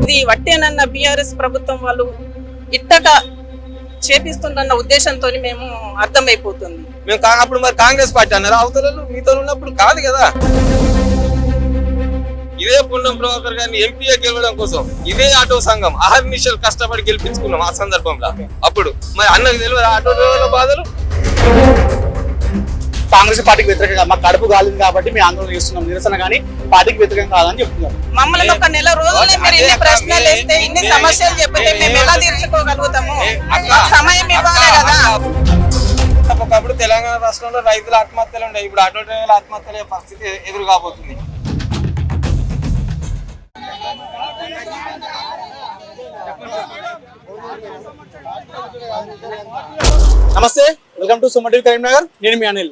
ఇది వట్టేనన్న బీఆర్ఎస్ ప్రభుత్వం వాళ్ళు ఇట్టక చేపిస్తుందన్న ఉద్దేశంతో మేము అర్థమైపోతుంది. మేము అప్పుడు మరి కాంగ్రెస్ పార్టీ అన్నారు, అవతలలో మీతో ఉన్నప్పుడు కాదు కదా. ఇదే పొన్నం ప్రభాకర్ గారిని ఎంపీగా గెలవడం కోసం ఇదే ఆటో సంఘం అహర్నిశలు కష్టపడి గెలిపించుకున్నాం. ఆ సందర్భంలో అప్పుడు మరి అన్నకు తెలియదు ఆటో డ్రైవర్ల బాధలు. కాంగ్రెస్ పార్టీకి వ్యతిరేకంగా మాకు కడుపు కాలింది కాబట్టి మేము ఆందోళన చేస్తున్నాం, నిరసన కానీ పార్టీకి వ్యతిరేకం కాదని చెప్తున్నారు. మమ్మల్ని ఒక నెల రోజులే మీరు ఇన్ని ప్రశ్నలు వేస్తే ఇన్ని సమస్యలు చెప్తే మేము ఎలా తీర్చుకోగలుగుతాము? సమయం ఇవ్వాలి కదా. ఒకప్పుడు తెలంగాణ రాష్ట్రంలో రైతుల ఆత్మహత్యలు ఉండే, ఇప్పుడు ఆటో డ్రైవర్ల ఆత్మహత్యల పరిస్థితి ఎదురు కాబోతుంది. నమస్తే, welcome to Suman TV Karimnagar. నేను మీ అనిల్.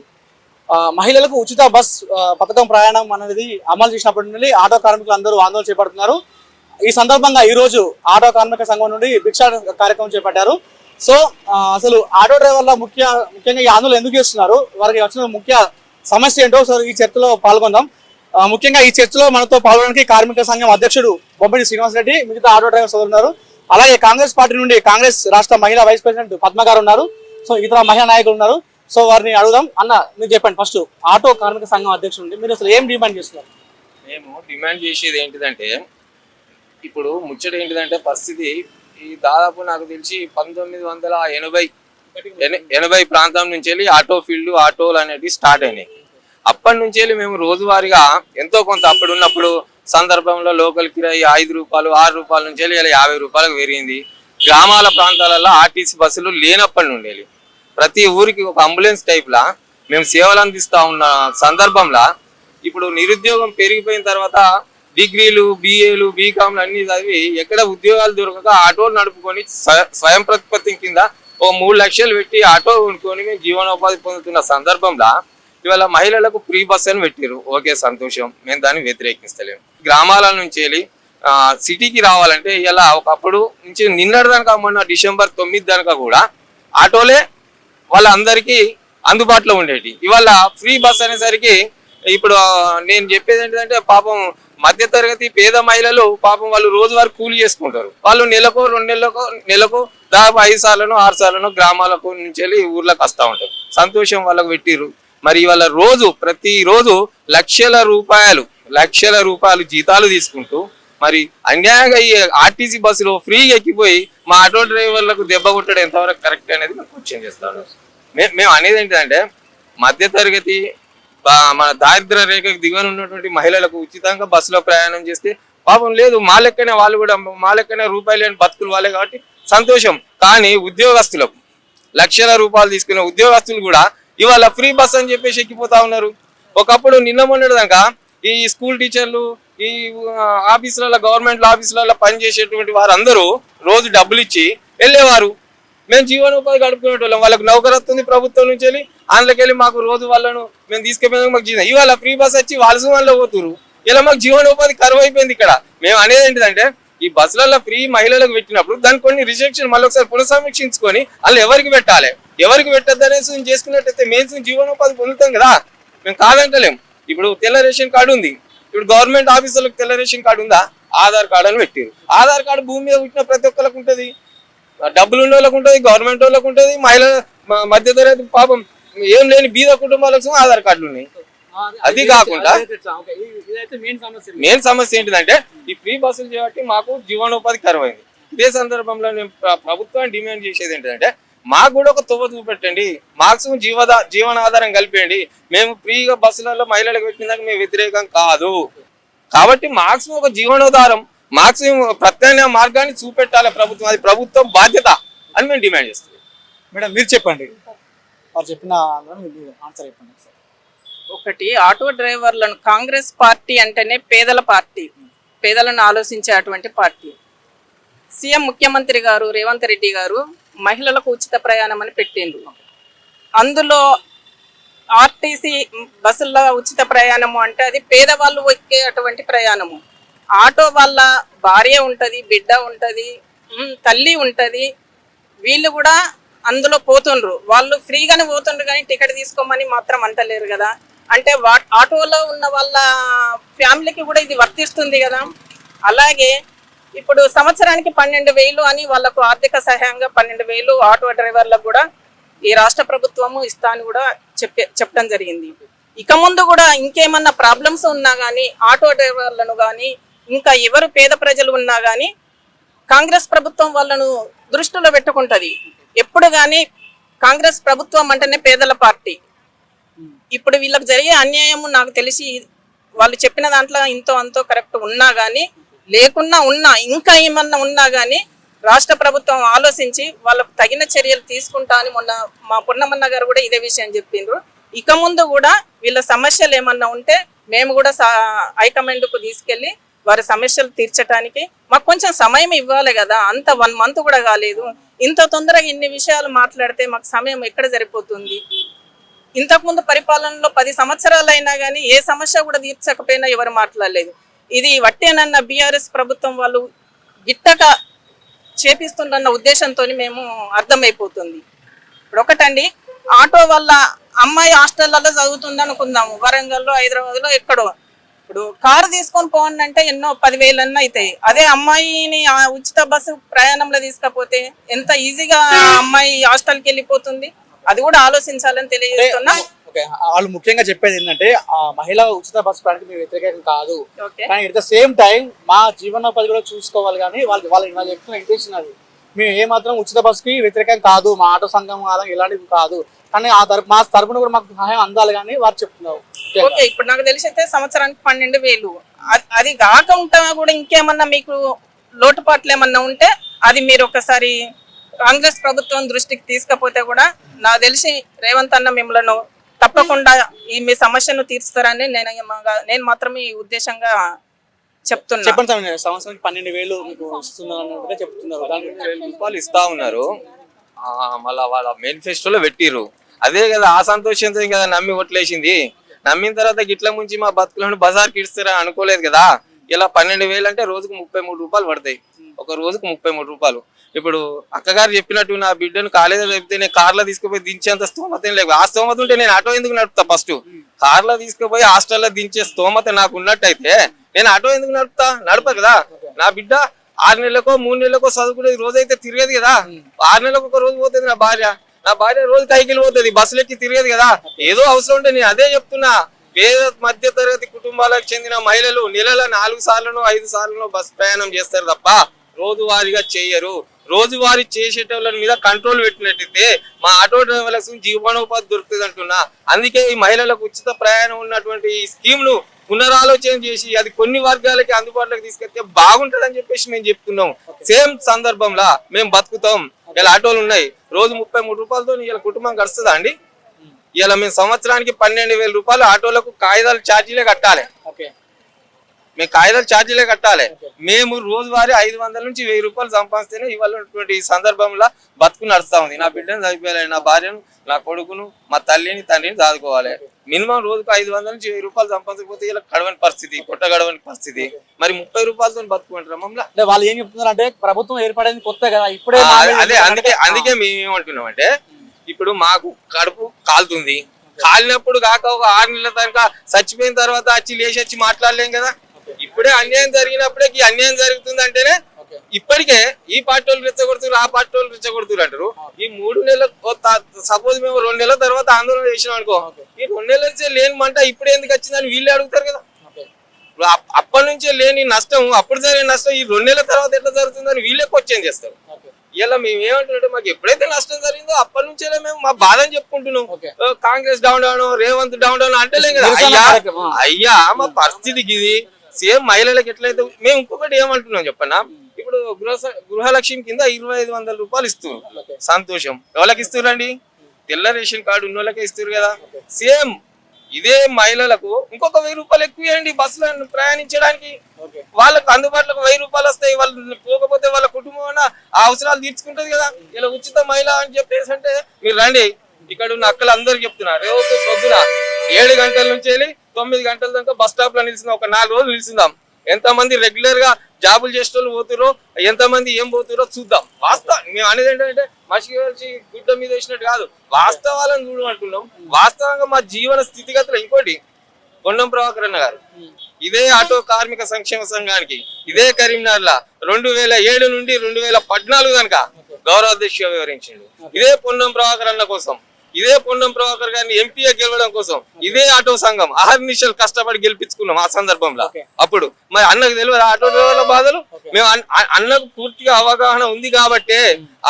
మహిళలకు ఉచిత బస్ పథకం ప్రయాణం అనేది అమలు చేసినప్పటి నుండి ఆటో కార్మికులు అందరూ ఆందోళన చేపడుతున్నారు. ఈ సందర్భంగా ఈ రోజు ఆటో కార్మిక సంఘం నుండి భిక్షా కార్యక్రమం చేపట్టారు. సో అసలు ఆటో డ్రైవర్ల ముఖ్యంగా ఈ ఆందోళన ఎందుకు చేస్తున్నారు, వారికి వచ్చిన ముఖ్య సమస్య ఏంటో సార్ ఈ చర్చలో పాల్గొందాం. ముఖ్యంగా ఈ చర్చలో మనతో పాల్గొనడానికి కార్మిక సంఘం అధ్యక్షుడు బొబ్బడి శ్రీనివాస్ రెడ్డి, మిగతా ఆటో డ్రైవర్స్ ఉన్నారు. అలాగే కాంగ్రెస్ పార్టీ నుండి కాంగ్రెస్ రాష్ట్ర మహిళా వైస్ ప్రెసిడెంట్ పద్మ గారు ఉన్నారు. సో ఇతర మహిళా నాయకులు ఉన్నారు. సో వారిని అడుగుదాం. అన్న, మీరు చెప్పండి, ఫస్ట్ ఆటో కార్మిక సంఘం అధ్యక్షుడు నుండి మీరు అసలు ఏం డిమాండ్ చేస్తున్నారు? మేము డిమాండ్ చేసేది ఏంటిదంటే, ఇప్పుడు ముచ్చట ఏంటిదంటే పరిస్థితి ఈ దాదాపు నాకు తెలిసి 1980 ప్రాంతం నుంచి వెళ్ళి ఆటో ఫీల్డ్ ఆటోలు అనేవి స్టార్ట్ అయినాయి. అప్పటి నుంచి వెళ్ళి మేము రోజువారీగా ఎంతో కొంత అప్పుడు ఉన్నప్పుడు సందర్భంలో లోకల్ కిరాయి 5 రూపాయలు 6 రూపాయల నుంచి వెళ్ళి 50 రూపాయలకు పెరిగింది. గ్రామాల ప్రాంతాలలో ఆర్టీసీ బస్సులు లేనప్పటి నుండి వెళ్ళి ప్రతి ఊరికి ఒక అంబులెన్స్ టైప్లా మేము సేవలు అందిస్తూ ఉన్న సందర్భంలో ఇప్పుడు నిరుద్యోగం పెరిగిపోయిన తర్వాత డిగ్రీలు BAలు BComలు అన్ని చదివి ఎక్కడ ఉద్యోగాలు దొరకక ఆటోలు నడుపుకొని స్వయం ప్రతిపత్తి కింద ఓ 3 లక్షలు పెట్టి ఆటో కొనుక్కొని మేము జీవనోపాధి పొందుతున్న సందర్భంలో ఇవాళ మహిళలకు ఫ్రీ బస్ అని పెట్టారు. ఓకే, సంతోషం, మేము దాన్ని వ్యతిరేకిస్తలేము. గ్రామాల నుంచి వెళ్ళి సిటీకి రావాలంటే ఇలా ఒకప్పుడు నుంచి నిన్నటి దాకా మొన్న డిసెంబర్ 9 దాకా కూడా ఆటోలే వాళ్ళందరికీ అందుబాటులో ఉండేవి. ఇవాళ ఫ్రీ బస్ అనేసరికి ఇప్పుడు నేను చెప్పేది ఏంటంటే పాపం మధ్యతరగతి పేద మహిళలు పాపం వాళ్ళు రోజువారీ కూలి చేసుకుంటారు. వాళ్ళు నెలకు 2 నెలకు దాదాపు 5 సార్లను 6 సార్లను గ్రామాలకు నుంచి వెళ్ళి ఊర్లకు వస్తూ ఉంటారు. సంతోషం, వాళ్ళకు పెట్టిరు. మరి ఇవాళ ప్రతిరోజు లక్షల రూపాయలు జీతాలు తీసుకుంటూ మరి అన్యాయంగా ఈ ఆర్టీసీ బస్సులో ఫ్రీగా ఎక్కిపోయి మా ఆటో డ్రైవర్లకు దెబ్బ కొట్టడం ఎంతవరకు కరెక్ట్ అనేది మేము క్వశ్చన్ చేస్తాను. మేము అనేది ఏంటంటే మధ్యతరగతి మన దారిద్ర్య రేఖకు దిగువన ఉన్నటువంటి మహిళలకు ఉచితంగా బస్సులో ప్రయాణం చేస్తే పాపం లేదు, మా లెక్కనే వాళ్ళు కూడా మా లెక్కనే రూపాయలు లేని బతుకులు వాళ్ళే కాబట్టి సంతోషం. కానీ ఉద్యోగస్తులకు లక్షల రూపాయలు తీసుకునే ఉద్యోగస్తులు కూడా ఇవాళ ఫ్రీ బస్ అని చెప్పేసి ఎక్కిపోతా ఉన్నారు. ఒకప్పుడు నిన్న మొన్నటిదాకా ఈ స్కూల్ టీచర్లు ఈ ఆఫీసులలో గవర్నమెంట్ ఆఫీసులలో పనిచేసేటువంటి వారందరూ రోజు డబ్బులు ఇచ్చి వెళ్ళేవారు. మేము జీవనోపాధి గడుపుకునేటోళ్ళం. వాళ్ళకి నౌకరత్తుంది ప్రభుత్వం నుంచి వెళ్ళి అందులోకి వెళ్ళి మాకు రోజు వాళ్ళను మేము తీసుకెళ్ళి మాకు జీవనం. ఇవాళ ఫ్రీ బస్ వచ్చి వలస వాళ్ళు పోతున్నారు. ఇలా మాకు జీవనోపాధి కరువు అయిపోయింది. ఇక్కడ మేము అనేది ఏంటిదంటే ఈ బస్సులలో ఫ్రీ మహిళలకు పెట్టినప్పుడు దానికి కొన్ని రిజెక్షన్ మళ్ళీ ఒకసారి పునఃసమీక్షించుకొని వాళ్ళు ఎవరికి పెట్టాలి, ఎవరికి పెట్టద్దు అనేసి చేసుకున్నట్టయితే మేము జీవనోపాధి పొందుతాం కదా. మేము కాదంటలేం. ఇప్పుడు తెల్ల రేషన్ కార్డు ఉంది. ఇప్పుడు గవర్నమెంట్ ఆఫీసులకు తెల్ల రేషన్ కార్డు ఉందా? ఆధార్ కార్డు అని పెట్టారు. ఆధార్ కార్డు భూమి మీద పుట్టిన ప్రతి ఒక్కరికి ఉంటుంది, డబ్బులు ఉండే వాళ్ళకి ఉంటుంది, గవర్నమెంట్ వాళ్ళకి ఉంటుంది, మహిళల మధ్యతరగతి పాపం ఏం లేని బీద కుటుంబాలకు ఆధార్ కార్డులు ఉన్నాయి. అది కాకుండా మెయిన్ సమస్య ఏంటిదంటే ఈ ఫ్రీ బస్సులు చేయబట్టి మాకు జీవనోపాధి కరువైంది. ఇదే సందర్భంలో నేను ప్రభుత్వాన్ని డిమాండ్ చేసేది ఏంటంటే మాకు కూడా ఒక తొవ్వ చూపెట్టండి, మాక్సిమం జీవనాధారం కలిపేయండి. మేము ఫ్రీగా బస్సులలో మహిళలకు పెట్టిన మేము వ్యతిరేకం కాదు. కాబట్టి మాక్సిమం ఒక జీవనోధారం మాక్సిమం ప్రత్యామ్నాయ మార్గాన్ని చూపెట్టాలి ప్రభుత్వం. అది ప్రభుత్వం బాధ్యత అని మేము డిమాండ్ చేస్తాం. మేడం, మీరు చెప్పండి, వారు చెప్పిన ఆన్సర్ చెప్పండి. ఒకటి, ఆటో డ్రైవర్లను కాంగ్రెస్ పార్టీ అంటేనే పేదల పార్టీ, పేదలను ఆలోచించేటువంటి పార్టీ. సీఎం ముఖ్యమంత్రి గారు రేవంత్ రెడ్డి గారు మహిళలకు ఉచిత ప్రయాణం అని పెట్టిండ్రు. అందులో ఆర్టీసీ బస్సుల్లో ఉచిత ప్రయాణము అంటే అది పేదవాళ్ళు ఎక్కేటువంటి ప్రయాణము. ఆటో వాళ్ళ భార్య ఉంటుంది, బిడ్డ ఉంటుంది, తల్లి ఉంటుంది, వీళ్ళు కూడా అందులో పోతుండ్రు. వాళ్ళు ఫ్రీగానే పోతుండ్రు కానీ టికెట్ తీసుకోమని మాత్రం అంటలేరు కదా. అంటే ఆటోలో ఉన్న వాళ్ళ ఫ్యామిలీకి కూడా ఇది వర్తిస్తుంది కదా. అలాగే ఇప్పుడు సంవత్సరానికి 12,000 అని వాళ్ళకు ఆర్థిక సహాయంగా 12,000 ఆటో డ్రైవర్లకు కూడా ఈ రాష్ట్ర ప్రభుత్వము ఇస్తా అని కూడా చెప్పడం జరిగింది. ఇక ముందు కూడా ఇంకేమన్నా ప్రాబ్లమ్స్ ఉన్నా కానీ ఆటో డ్రైవర్లను కానీ ఇంకా ఎవరు పేద ప్రజలు ఉన్నా కానీ కాంగ్రెస్ ప్రభుత్వం వాళ్ళను దృష్టిలో పెట్టుకుంటది. ఎప్పుడు కానీ కాంగ్రెస్ ప్రభుత్వం అంటేనే పేదల పార్టీ. ఇప్పుడు వీళ్ళకి జరిగే అన్యాయం నాకు తెలిసి వాళ్ళు చెప్పిన దాంట్లో ఇంతో అంతో కరెక్ట్ ఉన్నా కానీ లేకున్నా ఇంకా ఏమన్నా ఉన్నా కానీ రాష్ట్ర ప్రభుత్వం ఆలోచించి వాళ్ళకు తగిన చర్యలు తీసుకుంటా అని మొన్న మా పొన్నమన్న గారు కూడా ఇదే విషయం చెప్పిండ్రు. ఇక ముందు కూడా వీళ్ళ సమస్యలు ఏమన్నా ఉంటే మేము కూడా హైకమాండ్కు తీసుకెళ్ళి వారి సమస్యలు తీర్చడానికి మాకు కొంచెం సమయం ఇవ్వాలి కదా. అంత 1 month కూడా కాలేదు. ఇంత తొందరగా ఇన్ని విషయాలు మాట్లాడితే మాకు సమయం ఎక్కడ సరిపోతుంది? ఇంతకుముందు పరిపాలనలో 10 సంవత్సరాలు అయినా కానీ ఏ సమస్య కూడా తీర్చకపోయినా ఎవరు మాట్లాడలేదు. ఇది వట్టేనన్న బీఆర్ఎస్ ప్రభుత్వం వాళ్ళు గిట్టక చేపిస్తుందన్న ఉద్దేశంతో మేము అర్థమైపోతుంది. ఇప్పుడు ఒకటండి, ఆటో వల్ల అమ్మాయి హాస్టళ్లలో చదువుతుంది అనుకుందాము, వరంగల్లో హైదరాబాద్లో ఎక్కడో. ఇప్పుడు కారు తీసుకొని పోవండి అంటే ఎన్నో 10,000 అన్న అవుతాయి. అదే అమ్మాయిని ఉచిత బస్సు ప్రయాణంలో తీసుకపోతే ఎంత ఈజీగా అమ్మాయి హాస్టల్కి వెళ్ళిపోతుంది. అది కూడా ఆలోచించాలని తెలియజేస్తున్నా. వాళ్ళు ముఖ్యంగా చెప్పేది ఏంటంటే మహిళా ఉచిత బస్సు ప్రయాణానికి మేము వ్యతిరేకం కాదు, కానీ ఎట్ ద సేమ్ టైం మా జీవనోపాధి కూడా చూసుకోవాలి. కానీ వాళ్ళు చెప్తున్న ఇంటెన్షన్ అది. మేము ఏమాత్రం ఉచిత బస్సుకి వ్యతిరేకం కాదు, మా ఆటో సంఘం ఇలాంటివి కాదు, కానీ మా తరపున కూడా మాకు సహాయం అందాలి కానీ వారు చెప్తున్నారు. ఓకే, ఇప్పుడు నాకు తెలిసి అయితే సంవత్సరానికి 12,000. అది కాకుండా కూడా ఇంకేమన్నా మీకు లోటుపాట్లు ఏమన్నా ఉంటే అది మీరు ఒకసారి కాంగ్రెస్ ప్రభుత్వం దృష్టికి తీసుకపోతే కూడా నాకు తెలిసి రేవంత్ అన్న మిమ్మల్ని తప్పకుండా మీ సమస్యను తీర్చుతారని నేను మాత్రమే ఈ ఉద్దేశంగా చెప్తున్నా. చెప్పండి సార్, సంవత్సరానికి 12,000 మీకు ఇస్తున్నారు చెప్తున్నారు, రూపాయలు ఇస్తా ఉన్నారు. మళ్ళా వాళ్ళ మేనిఫెస్టోలో పెట్టిర్రు. అదే కదా ఆ సంతోషంతో కదా నమ్మి ఓట్లేసింది. నమ్మిన తర్వాత గిట్ల ముంచి మా బతుకులను బజార్కి ఇస్తారా అనుకోలేదు కదా. ఇలా 12,000 అంటే రోజుకు 33 రూపాయలు పడతాయి, ఒక రోజుకు 33 రూపాయలు. ఇప్పుడు అక్కగారు చెప్పినట్టు నా బిడ్డను కాలేజీ చెప్తే నేను కార్లో తీసుకుపోయి దించేంత స్తోమత ఏం లేదు. ఆ స్తోమత ఉంటే నేను ఆటో ఎందుకు నడుపుతా? ఫస్ట్ కార్లో తీసుకుపోయి హాస్టల్లో దించే స్తోమత నాకు ఉన్నట్టయితే నేను ఆటో ఎందుకు నడప కదా. నా బిడ్డ 6 నెలలకో 3 నెలలకో చదువుకునేది రోజైతే తిరగదు కదా. 6 నెలలకు ఒక రోజు పోతుంది నా భార్య రోజు కైకిలు పోతుంది, బస్సులెక్కి తిరగదు కదా. ఏదో అవసరం ఉంటే నేను అదే చెప్తున్నా. పేద మధ్య తరగతి కుటుంబాలకు చెందిన మహిళలు నెలల 4 సార్లను 5 సార్లను బస్ ప్రయాణం చేస్తారు తప్ప రోజువారీగా చేయరు. రోజువారీ చేసేటోళ్ళ మీద కంట్రోల్ పెట్టినట్టయితే మా ఆటో డ్రైవర్లకు జీవనోపాధి దొరుకుతుంది అంటున్నా. అందుకే ఈ మహిళలకు ఉచిత ప్రయాణం ఉన్నటువంటి ఈ స్కీమ్ ను పునరాలోచన చేసి అది కొన్ని వర్గాలకి అందుబాటులోకి తీసుకెళ్తే బాగుంటదని చెప్పేసి మేము చెప్తున్నాం. సేమ్ సందర్భంలో మేము బతుకుతాం. ఇలా ఆటోలు ఉన్నాయి, రోజు 33 రూపాయలతో ఇలా కుటుంబం గడుస్తుందా అండి? ఇలా మేము సంవత్సరానికి 12,000 రూపాయలు ఆటోలకు కాగితాలు ఛార్జీలే కట్టాలి. మేము కాగితాలు ఛార్జీలే కట్టాలి. మేము రోజువారీ 500 నుంచి 1000 రూపాయలు సంపాదిస్తేనే ఇవాళ సందర్భంలో బతుకు నడుస్తా ఉంది. నా బిడ్డను చదివిపోయాలి, నా భార్యను, నా కొడుకును, మా తల్లిని తండ్రిని చదువుకోవాలి. మినిమం రోజుకు 500 నుంచి 1000 రూపాయలు సంపాదించకపోతే ఇలా గడవని పరిస్థితి, గడవని పరిస్థితి. మరి 30 రూపాయలతో బతుకుంటారు మమ్మల్ని. వాళ్ళు ఏం చెప్తున్నారు అంటే ప్రభుత్వం ఏర్పడేది కొత్త కదా ఇప్పుడే. అదే అందుకే మేము ఏమంటున్నాం అంటే ఇప్పుడు మాకు కడుపు కాలుతుంది. కాలినప్పుడు కాక ఒక 6 నెలల దాకా చచ్చిపోయిన తర్వాత వచ్చి లేచి వచ్చి మాట్లాడలేం కదా. ఇప్పుడే అన్యాయం జరిగినప్పుడే ఈ అన్యాయం జరుగుతుంది అంటేనే ఇప్పటికే ఈ పార్టీ వాళ్ళు రెచ్చగొడుతున్నారు, ఆ పార్టీ వాళ్ళు రెచ్చగొడుతున్నారు అంటారు. ఈ 3 నెలలు సపోజ్ మేము 2 నెలల తర్వాత ఆందోళన చేసినాం అనుకో, ఈ 2 నెలల నుంచే లేని మంట ఇప్పుడు ఎందుకు వచ్చిందని వీళ్ళే అడుగుతారు కదా. అప్పటి నుంచే లేని నష్టం, అప్పుడు జరిగిన నష్టం ఈ 2 నెలల తర్వాత ఎట్లా జరుగుతుందని వీళ్ళే క్వశ్చన్ చేస్తారు. ఇలా మేము ఏమంటున్నట్టు మాకు ఎప్పుడైతే నష్టం జరిగిందో అప్పటి నుంచే మేము మా బాధని చెప్పుకుంటున్నాం. Congress down down, Revanth down down అంటేలేం కదా. అయ్యా మా పరిస్థితికి ఇది సేమ్ మహిళలకు ఎట్లయితే మేము ఇంకొకటి ఏమంటున్నాం చెప్పన్నా. ఇప్పుడు గృహలక్ష్మి కింద 2,500 రూపాయలు ఇస్తున్నారు, సంతోషం. ఎవరికి ఇస్తురండి? తెల్ల రేషన్ కార్డు ఉన్న వాళ్ళకే ఇస్తారు కదా. సేమ్ ఇదే మహిళలకు ఇంకొక 1000 రూపాయలు ఎక్కువ ఇవ్వండి బస్సులో ప్రయాణించడానికి. వాళ్ళకు అందుబాటులోకి 1000 రూపాయలు వస్తాయి. వాళ్ళు పోకపోతే వాళ్ళ కుటుంబం ఆ అవసరాలు తీర్చుకుంటది కదా. ఇలా ఉచిత మహిళ అని చెప్పేసి అంటే మీరు రండి. ఇక్కడ ఉన్న అక్కలు అందరు చెప్తున్నారు, రేపు పొద్దున 7 గంటల నుంచి వెళ్ళి 9 గంటల దాకా బస్ స్టాప్ లో నిలిచిందాం. ఒక 4 రోజులు నిలిచిందాం. ఎంతమంది రెగ్యులర్ గా జాబులు చేసే వాళ్ళు పోతురో, ఎంతమంది ఏం పోతురో చూద్దాం. వాస్తవం మేము అనేది ఏంటంటే మనిషికి కలిసి గుడ్డ మీద వేసినట్టు కాదు, వాస్తవాలను చూడమంటున్నాం. వాస్తవంగా మా జీవన స్థితిగతులు. ఇంకోటి పొన్నం ప్రభాకర్ అన్న గారు ఇదే ఆటో కార్మిక సంక్షేమ సంఘానికి ఇదే కరీంనగర్లో 2007 నుండి 2014 కనుక గౌరవాధ్యక్షుడిగా వివరించిండు. ఇదే పొన్నం ప్రభాకర్ అన్న కోసం, ఇదే పొన్నం ప్రభాకర్ గారిని ఎంపీగా గెలవడం కోసం ఇదే ఆటో సంఘం అహర్నిశలు కష్టపడి గెలిపించుకున్నాం. ఆ సందర్భంలో అప్పుడు మరి అన్నకు తెలియదు ఆటో డ్రైవర్ల బాధలు. మేము అన్నకు పూర్తిగా అవగాహన ఉంది కాబట్టి,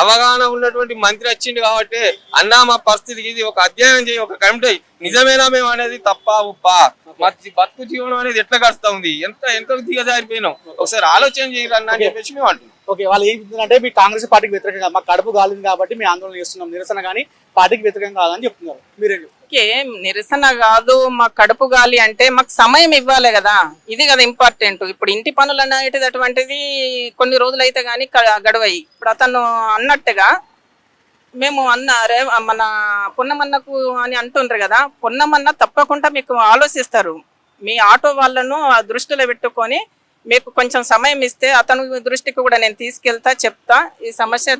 అవగాహన ఉన్నటువంటి మంత్రి వచ్చింది కాబట్టి, అన్న మా పరిస్థితికి ఇది ఒక అధ్యయనం చేయి, ఒక కమిటీ నిజమేనా మేము అనేది తప్ప ఉప్పా, మా బతుకు జీవనం అనేది ఎట్లా గడుస్తా ఉంది, ఎంత దిగజారిపోయినాం, ఒకసారి ఆలోచన చేయరు అన్న అని చెప్పేసి మేము అంటున్నాం. ఓకే, వాళ్ళు ఏం చెప్తున్నారంటే మీ కాంగ్రెస్ పార్టీకి వ్యతిరేకంగా మాకు కడుపు కాలింది కాబట్టి మేము ఆందోళన చేస్తున్నాం, నిరసన కానీ పార్టీకి వ్యతిరేకంగా కాదని చెప్తున్నారు. మీరేం చెప్తారు? ఓకే, నిరసన కాదు, మాకు కడుపు గాలి అంటే మాకు సమయం ఇవ్వాలి కదా, ఇది కదా ఇంపార్టెంట్. ఇప్పుడు ఇంటి పనులు అనేటటువంటిది కొన్ని రోజులు అయితే కానీ గడవయి. ఇప్పుడు అతను అన్నట్టుగా మేము మన పొన్నమన్నకు అని అంటుండ్రు కదా, పొన్నమన్న తప్పకుండా మీకు ఆలోచిస్తారు. మీ ఆటో వాళ్ళను దృష్టిలో పెట్టుకొని మీకు కొంచెం సమయం ఇస్తే అతను దృష్టికి కూడా నేను తీసుకెళ్తా, చెప్తా. ఈ సమస్య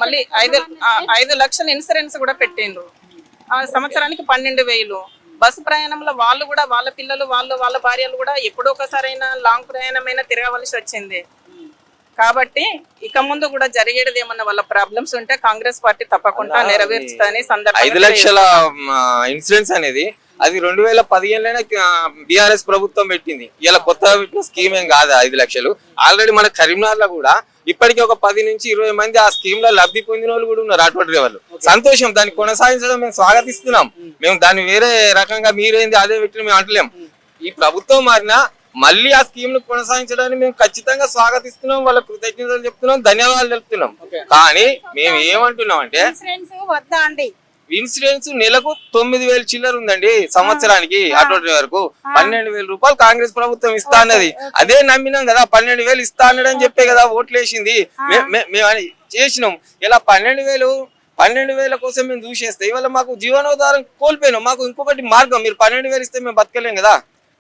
మళ్ళీ 5 లక్షల ఇన్సూరెన్స్ కూడా పెట్టిండ్రు. ఆ సంవత్సరానికి 12,000. బస్సు ప్రయాణంలో వాళ్ళు కూడా వాళ్ళ పిల్లలు వాళ్ళ భార్యలు కూడా ఎప్పుడో ఒకసారైనా లాంగ్ ప్రయాణమైనా తిరగవలసి వచ్చింది. కాబట్టి ఇక ముందు కూడా జరిగేది ఏమన్నా వాళ్ళ ప్రాబ్లమ్స్ ఉంటే కాంగ్రెస్ పార్టీ తప్పకుండా నెరవేర్చుతాని సందర్భంగా 5 లక్షల ఇన్సూరెన్స్ అనేది అది 2015లోనే బీఆర్ఎస్ ప్రభుత్వం పెట్టింది. ఇలా కొత్తగా పెట్టిన స్కీమ్ ఏం కాదు 5 లక్షలు. ఆల్రెడీ మన కరీంనగర్ లో కూడా ఇప్పటికీ ఒక 10 నుంచి 20 మంది ఆ స్కీమ్ లో లబ్ధి పొందిన వాళ్ళు కూడా ఉన్నారు, ఆటో డ్రైవర్లు. సంతోషం, దాన్ని కొనసాగించడం మేము స్వాగతిస్తున్నాం. మేము దాన్ని వేరే రకంగా మీరేంది అదే పెట్టిన మేము అంటలేం. ఈ ప్రభుత్వం మారినా మళ్ళీ ఆ స్కీమ్ ను కొనసాగించడానికి మేము ఖచ్చితంగా స్వాగతిస్తున్నాం, వాళ్ళ కృతజ్ఞతలు చెప్తున్నాం, ధన్యవాదాలు తెలుపుతున్నాం. కానీ మేము ఏమంటున్నాం అంటే ఇన్సూరెన్స్ నెలకు 9,000 చిల్లర ఉందండి, సంవత్సరానికి ఆటో డ్రైవర్ కు 12,000 రూపాయలు కాంగ్రెస్ ప్రభుత్వం ఇస్తా అన్నది. అదే నమ్మినాం కదా, 12,000 ఇస్తా అన్నదని చెప్పే కదా ఓట్లు వేసింది. మేము చేసినాం. ఇలా 12,000 కోసం మేము చూసేస్తే ఇవాళ మాకు జీవనోధారం కోల్పోయినాం. మాకు ఇంకొకటి మార్గం, మీరు 12,000 ఇస్తే మేము బతకలేం కదా.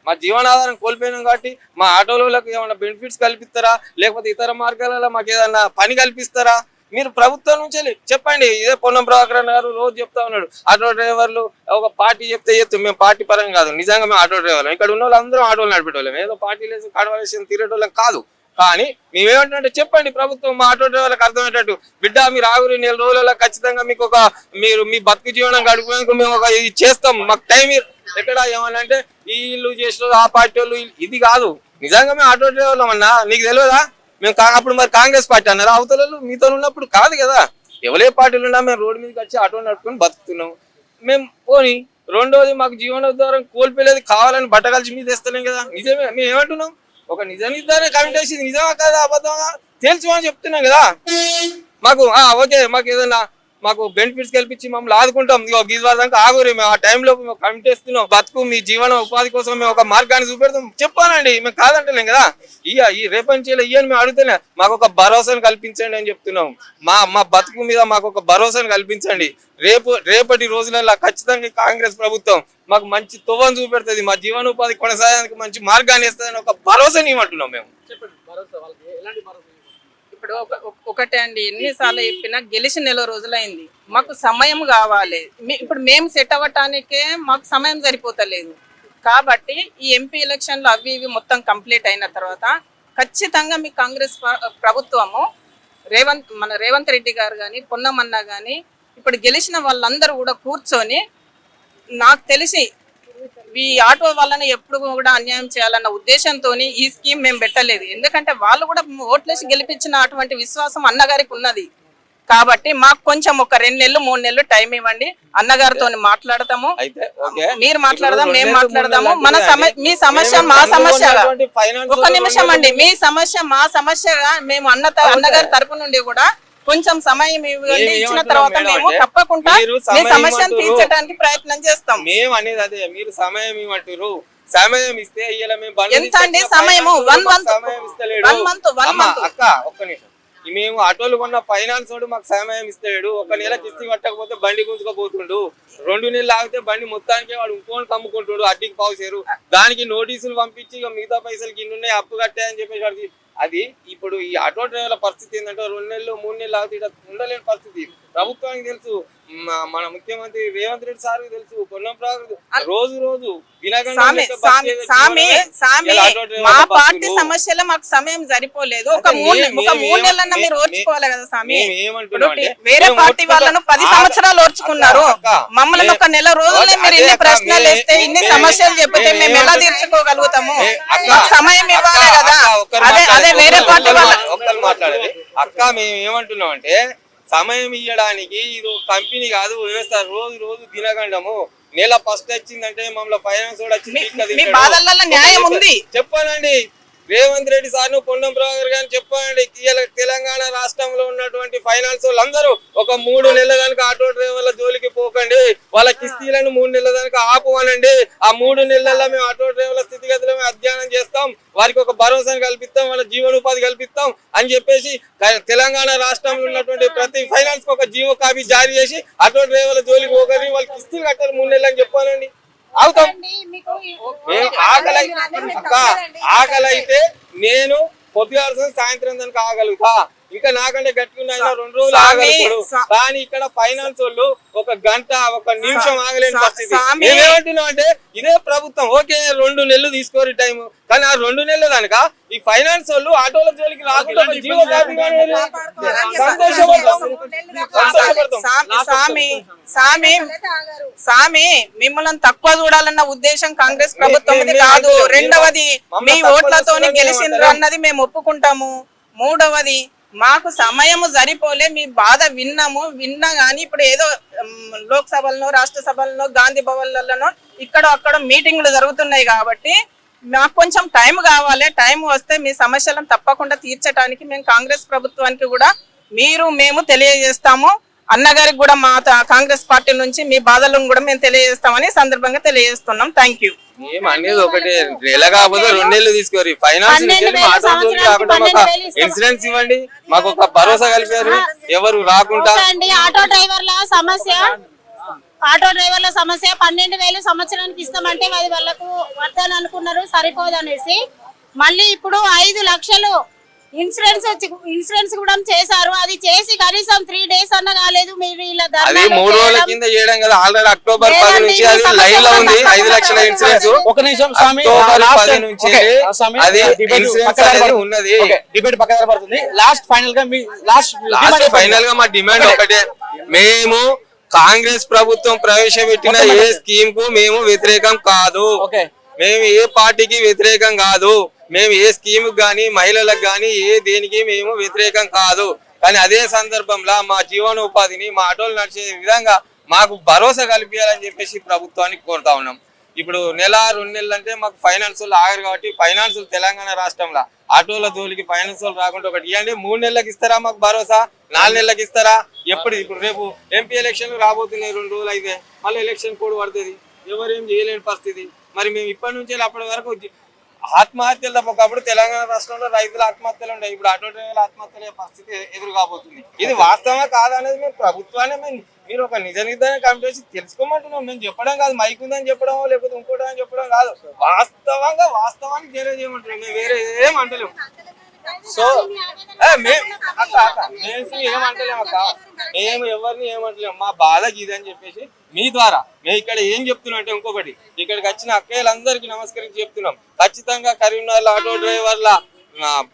మా జీవనాధారం కోల్పోయినాం కాబట్టి మా ఆటోలకు ఏమైనా బెనిఫిట్స్ కల్పిస్తారా, లేకపోతే ఇతర మార్గాలలో మాకు ఏదన్నా పని కల్పిస్తారా? మీరు ప్రభుత్వం నుంచి చెప్పండి. ఇదే పొన్నం ప్రభాకర్ గారు రోజు చెప్తా ఉన్నాడు, ఆటో డ్రైవర్లు ఒక పార్టీ చెప్తే మేము పార్టీ పరంగా కాదు, నిజంగా మేము ఆటో డ్రైవర్లు. ఇక్కడ ఉన్న వాళ్ళు అందరం ఆటోలు నడిపేటోళ్ళం, ఏదో పార్టీ లేసి కడవలేసి తిరిగేటోళ్ళం కాదు. కానీ మేమేమంటే చెప్పండి ప్రభుత్వం మా ఆటో డ్రైవర్లకు అర్థమయ్యేటట్టు, బిడ్డ మీరు ఆగురి 4 రోజులలో ఖచ్చితంగా మీకు మీరు మీ బతుకు జీవనం గడిపేందుకు మేము ఇది చేస్తాం, మాకు టైం ఎక్కడ ఏమనంటే ఈ ఇల్లు చేసిన ఆ పార్టీ వాళ్ళు ఇది కాదు. నిజంగా మేము ఆటో డ్రైవర్లం అన్నా, నీకు తెలియదా? మేము అప్పుడు మరి కాంగ్రెస్ పార్టీ అన్నారు, అవతలలో మీతో ఉన్నప్పుడు కాదు కదా. ఎవరే పార్టీలు ఉన్నా మేము రోడ్డు మీదకి వచ్చి ఆటో నడుపుకొని బతుకుతున్నాం. మేము పోనీ రెండోది మాకు జీవనోద్ధారం కోల్పోలేదు, కావాలని బట్టగలిసి మీద తెస్తలేం కదా. నిజమే, మేము ఏమంటున్నాం, ఒక నిజ నిర్ధారణ కమిటీ వేసింది, నిజమా కదా అబద్ధమా తెలుసుకోమని చెప్తున్నాం కదా. మాకు ఓకే, మాకు ఏదన్నా మాకు బెనిఫిట్స్ కల్పించి మమ్మల్ని ఆదుకుంటాం, గీజవాదానికి ఆగురి, మేము ఆ టైంలో కమిటీ ఇస్తున్నాం, బతుకు మీ జీవన ఉపాధి కోసం మేము ఒక మార్గాన్ని చూపెడతాం చెప్పానండి. మేము కాదంటలేం కదా. ఈ రేపటి ఇయ్యని మేము అడుగుతలే, మాకు ఒక భరోసాను కల్పించండి అని చెప్తున్నాం. మా బతుకు మీద మాకు ఒక భరోసాను కల్పించండి. రేపటి రోజులలో ఖచ్చితంగా కాంగ్రెస్ ప్రభుత్వం మాకు మంచి తొవ్వను చూపెడుతుంది, మా జీవనోపాధి కొనసాగడానికి మంచి మార్గాన్ని ఇస్తుందని ఒక భరోసాని ఇవ్వమంటున్నాం మేము. ఇప్పుడు ఒకటే అండి, ఎన్నిసార్లు చెప్పినా గెలిచి 4 రోజులైంది, మాకు సమయం కావాలి. ఇప్పుడు మేము సెట్ అవ్వటానికే మాకు సమయం సరిపోతలేదు. కాబట్టి ఈ ఎంపీ ఎలక్షన్లు అవి ఇవి మొత్తం కంప్లీట్ అయిన తర్వాత ఖచ్చితంగా మీ కాంగ్రెస్ ప్రభుత్వము మన రేవంత్ రెడ్డి గారు కానీ పొన్నమన్న కానీ ఇప్పుడు గెలిచిన వాళ్ళందరూ కూడా కూర్చొని, నాకు తెలిసి ఈ ఆటో వాళ్ళని ఎప్పుడు కూడా అన్యాయం చేయాలన్న ఉద్దేశంతో ఈ స్కీమ్ మేము పెట్టలేదు. ఎందుకంటే వాళ్ళు కూడా ఓట్లేసి గెలిపించిన అటువంటి విశ్వాసం అన్నగారికి ఉన్నది. కాబట్టి మాకు కొంచెం ఒక 2 నెలలు 3 నెలలు టైం ఇవ్వండి, అన్నగారితో మాట్లాడతాము, మీరు మాట్లాడదాం, మేము మాట్లాడదాము. మీ సమస్య మా సమస్యగా, ఒక నిమిషం అండి, మీ సమస్య మా సమస్యగా మేము అన్నగారి తరపు నుండి కూడా కొంచెం సమయం ఇచ్చిన తర్వాత మేము తప్పకుండా మీ సమస్యను తీర్చడానికి ప్రయత్నం చేస్తాం. మేము అనేది అదే, మీరు సమయం ఇవ్వమంటారు, సమయం ఇస్తే ఎంత అండి సమయము? 1 మంత్ అక్క ఒక్క నిమిషం, మేము ఆటోలు కొన్న ఫైనాన్స్ వాడు మాకు సమయం ఇస్తాడు. ఒక నెల కిస్తీ కట్టకపోతే బండి గుంజుకోపోతుండు, 2 నెలలు ఆగితే బండి మొత్తానికి వాడు ఇంకోని కమ్ముకుంటాడు, అడ్డికి పావుసేరు. దానికి నోటీసులు పంపించి ఇక మిగతా పైసలకి ఇన్నున్నాయి అప్పు కట్టాయని చెప్పేసి వాడికి అది. ఇప్పుడు ఈ ఆటో డ్రైవర్ల పరిస్థితి ఏంటంటే 2 నెలలు 3 నెలలు ఆగితే ఇక్కడ ఉండలేని పరిస్థితి. ప్రభుత్వానికి తెలుసు, మన ముఖ్యమంత్రి రేవంత్ రెడ్డి సార్ తెలుసు, పొన్నం రోజు రోజు మా పార్టీ సమస్యలో మాకు సమయం సరిపోలేదు. ఒక 3 నెలలన్నా మీరు ఓర్చుకోవాలి కదా స్వామి. వేరే పార్టీ వాళ్ళను 10 సంవత్సరాలు ఓర్చుకున్నారు, మమ్మల్ని ఒక నెల రోజులే మీరు ఇన్ని ప్రశ్నలు వేస్తే ఇన్ని సమస్యలు చెప్తే మేము ఎలా తీర్చుకోగలుగుతాము? మాకు సమయం ఇవ్వాలి కదా. అదే వేరే పార్టీ వాళ్ళ మాట్లాడేది అక్క. మేము ఏమంటున్నాం అంటే సమయం ఇవ్వడానికి ఇది కంపెనీ కాదు, వ్యవస్థ. రోజు రోజు దినగండము. నెల ఫస్ట్ వచ్చిందంటే మమ్మల్ని ఫైనాన్స్ కూడా వచ్చి చెప్పానండి. రేవంత్ రెడ్డి సార్ను పొన్నం ప్రభాకర్ గారిని చెప్పానండి. తెలంగాణ రాష్ట్రంలో ఉన్నటువంటి ఫైనాన్స్ వాళ్ళందరూ ఒక 3 నెలల దానికి ఆటో డ్రైవర్ల జోలికి పోకండి, వాళ్ళ కిస్తీలను 3 నెలల దానికి ఆపువనండి. ఆ 3 నెలల్లో మేము ఆటో డ్రైవర్ల స్థితిగతులను అధ్యయనం చేస్తాం, వారికి ఒక భరోసాను కల్పిస్తాం, వాళ్ళ జీవనోపాధి కల్పిస్తాం అని చెప్పేసి తెలంగాణ రాష్ట్రంలో ఉన్నటువంటి ప్రతి ఫైనాన్స్ ఒక జీవో కాపీ జారీ చేసి ఆటో డ్రైవర్ల జోలికి పోకండి, వాళ్ళ కిస్తీలు కట్టాలి 3 నెలలు అని చెప్పానండి. అవుతాం. ఆకలి అయితే నేను పొద్దుగాల సాయంత్రం దానికి ఆగలుగుతా, ఇంకా నాకంటే గట్టుకున్నా 2 రోజులు ఆగలుగుతాడు. కానీ ఇక్కడ ఫైనాన్స్ వాళ్ళు 1 గంట 1 నిమిషం ఆగలేని పరిస్థితి. మేమేమంటున్నాం అంటే ఇదే ప్రభుత్వం ఓకే 2 నెలలు తీసుకోరు టైం, కానీ ఆ 2 నెలలు దానిక ఈ ఫైనాన్స్ వాళ్ళు ఆటోల జోలికి రాకుండా జీవో కాపీ సామి మిమ్మల్ని తక్కువ చూడాలన్న ఉద్దేశం కాంగ్రెస్ ప్రభుత్వం కాదు. రెండవది మీ ఓట్లతోని గెలిచిండ్రు అన్నది మేము ఒప్పుకుంటాము. మూడవది మాకు సమయము సరిపోలే, మీ బాధ విన్నా గానీ ఇప్పుడు ఏదో లోక్సభలను రాష్ట్ర సభలను గాంధీ భవన్లలోనో ఇక్కడ అక్కడ మీటింగ్లు జరుగుతున్నాయి కాబట్టి మాకు కొంచెం టైం కావాలి. టైం వస్తే మీ సమస్యలను తప్పకుండా తీర్చడానికి మేము కాంగ్రెస్ ప్రభుత్వానికి కూడా మేము తెలియజేస్తాము. అన్నగారికి కూడా మా కాంగ్రెస్ పార్టీ నుంచి మీ బాధలను కూడా మేము తెలియజేస్తామని సందర్భంగా తెలియజేస్తున్నాం. Thank you. అనేది ఒకటి నెల కాకపోతే 2 నెలలు తీసుకోరు. ఫైనాన్స్ ఇన్సూరెన్స్ ఇవ్వండి, మాకు ఒక భరోసా కలిపారు, ఎవరు రాకుండా. ఆటో డ్రైవర్ల సమస్య 12,000 సంవత్సరానికి ఇస్తామంటే అది వాళ్ళకు వద్దని అనుకున్నారు, సరిపోదు అనేసి మళ్ళీ ఇప్పుడు 5 లక్షలు ఇన్సూరెన్స్ కూడా చేశారు. అది చేసి కనీసం 3 days అన్న కాలేదు. మీరు ఇలా 3 రోజుల కింద చేయడం కదా. ఆల్రెడీ అక్టోబర్ 10 నుంచి అది లైన్ లో ఉంది 5 లక్షల ఇన్సూరెన్స్. ఒక నిమిషం స్వామి, అక్టోబర్ 10 నుంచి అది ఇన్సూరెన్స్ అనేది ఉన్నది. డిబేట్ పక్కన పడుతుంది. లాస్ట్ ఫైనల్ గా మా డిమాండ్ ఒకటే, మేము కాంగ్రెస్ ప్రభుత్వం ప్రవేశపెట్టిన ఏ స్కీమ్ కు మేము వ్యతిరేకం కాదు, మేము ఏ పార్టీకి వ్యతిరేకం కాదు, మేము ఏ స్కీమ్ గానీ మహిళలకు గానీ దేనికి మేము వ్యతిరేకం కాదు. కానీ అదే సందర్భంలో మా జీవనోపాధిని మా ఆటోలు నడిచే విధంగా మాకు భరోసా కల్పించాలని చెప్పేసి ప్రభుత్వానికి కోరుతా ఉన్నాం. ఇప్పుడు నెల 2 నెలలు అంటే మాకు ఫైనాన్స్ వాళ్ళు ఆగరు కాబట్టి ఫైనాన్స్ తెలంగాణ రాష్ట్రంలో ఆటోల జోలికి ఫైనాన్స్ వాళ్ళు రాకుండా ఒకటి ఇవ్వండి. 3 నెలలకు ఇస్తారా మాకు భరోసా? 4 నెలలకు ఇస్తారా? ఎప్పుడు? ఇప్పుడు రేపు ఎంపీ ఎలక్షన్లు రాబోతున్నాయి, 2 రోజులు అయితే మళ్ళీ ఎలక్షన్ కోడ్ పడుతుంది, ఎవరేం చేయలేని పరిస్థితి. మరి మేము ఇప్పటి నుంచి అప్పటి వరకు ఆత్మహత్యలు తప్ప ఒకప్పుడు తెలంగాణ రాష్ట్రంలో రైతుల ఆత్మహత్యలు ఉంటాయి, ఇప్పుడు ఆటో డ్రైవర్ల ఆత్మహత్యల పరిస్థితి ఎదురు కాబోతుంది. ఇది వాస్తవమా కాదనేది మేము ప్రభుత్వాన్ని మీరు ఒక నిజ నిర్ధారణ కమిటీ వచ్చి తెలుసుకోమంటున్నాం. మేము చెప్పడం కాదు, మైక్ ఉందని చెప్పడం లేకపోతే ఇంకోటి అని చెప్పడం కాదు, వాస్తవానికి తెలియజేయమంటున్నాం. మేము వేరే ఏం అంటలేము. సో ఏమంటలేము అక్క, మేము ఎవరిని ఏమంటలేము. మా బాధకి ఇది అని చెప్పేసి మీ ద్వారా మేము ఇక్కడ ఏం చెప్తున్నాం అంటే, ఇంకొకటి ఇక్కడికి వచ్చిన అక్కయ్యలందరికీ నమస్కరించి చెప్తున్నాం. ఖచ్చితంగా కరీంనగర్ ఆటో డ్రైవర్ల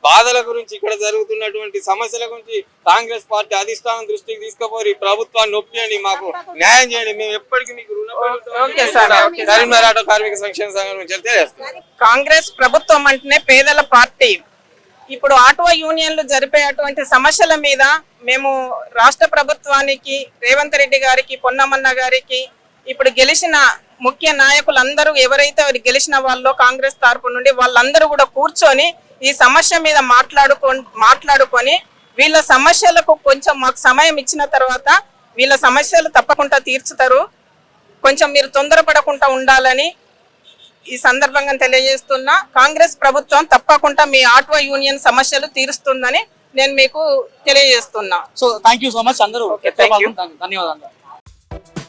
బాధల గురించి, ఇక్కడ జరుగుతున్నటువంటి సమస్యల గురించి కాంగ్రెస్ పార్టీ అధిష్టానం దృష్టికి తీసుకుపోయి ప్రభుత్వాన్ని నొప్పియండి, మాకు న్యాయం చేయండి. మేము ఎప్పటికీ మీకు రుణపడి కరీంనగర్ ఆటో కార్మిక సంక్షేమ సంఘం నుంచి తెలియజేస్తాం. కాంగ్రెస్ ప్రభుత్వం అంటేనే పేదల పార్టీ. ఇప్పుడు ఆటో యూనియన్లు జరిపే అటువంటి సమస్యల మీద మేము రాష్ట్ర ప్రభుత్వానికి, రేవంత్ రెడ్డి గారికి, పొన్నమన్న గారికి, ఇప్పుడు గెలిచిన ముఖ్య నాయకులందరూ ఎవరైతే గెలిచిన వాళ్ళు కాంగ్రెస్ తరపు నుండి వాళ్ళందరూ కూడా కూర్చొని ఈ సమస్య మీద మాట్లాడుకొని వీళ్ళ సమస్యలకు కొంచెం మాకు సమయం ఇచ్చిన తర్వాత వీళ్ళ సమస్యలు తప్పకుండా తీర్చుతారు. కొంచెం మీరు తొందరపడకుండా ఉండాలని ఈ సందర్భంగా తెలియజేస్తున్నా. కాంగ్రెస్ ప్రభుత్వం తప్పకుండా మీ ఆటో యూనియన్ సమస్యలు తీరుస్తుందని నేను మీకు తెలియజేస్తున్నా. So thank you so much అందరూ Okay, thank you. ధన్యవాదాలు.